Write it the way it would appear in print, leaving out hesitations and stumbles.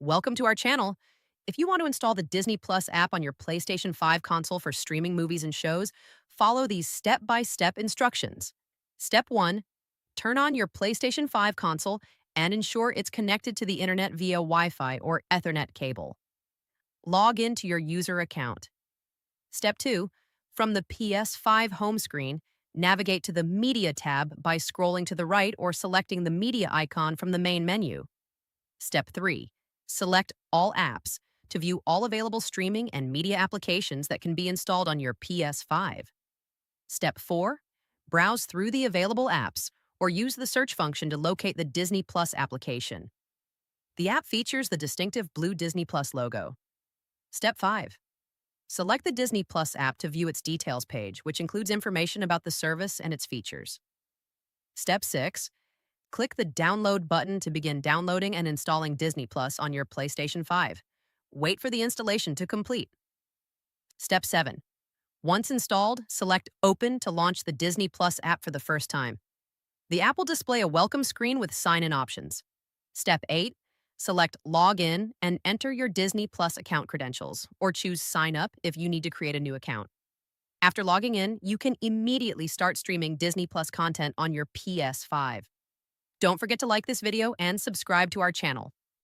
Welcome to our channel. If you want to install the Disney Plus app on your PlayStation 5 console for streaming movies and shows, follow these step-by-step instructions. Step 1. Turn on your PlayStation 5 console and ensure it's connected to the internet via Wi-Fi or Ethernet cable. Log into your user account. Step 2. From the PS5 home screen, navigate to the Media tab by scrolling to the right or selecting the Media icon from the main menu. Step 3. Select All Apps to view all available streaming and media applications that can be installed on your PS5. Step 4. Browse through the available apps or use the search function to locate the Disney Plus application. The app features the distinctive blue Disney Plus logo. Step 5. Select the Disney Plus app to view its details page, which includes information about the service and its features. Step 6. Click the Download button to begin downloading and installing Disney Plus on your PlayStation 5. Wait for the installation to complete. Step 7. Once installed, select Open to launch the Disney Plus app for the first time. The app will display a welcome screen with sign-in options. Step 8. Select Log In and enter your Disney Plus account credentials, or choose Sign Up if you need to create a new account. After logging in, you can immediately start streaming Disney Plus content on your PS5. Don't forget to like this video and subscribe to our channel.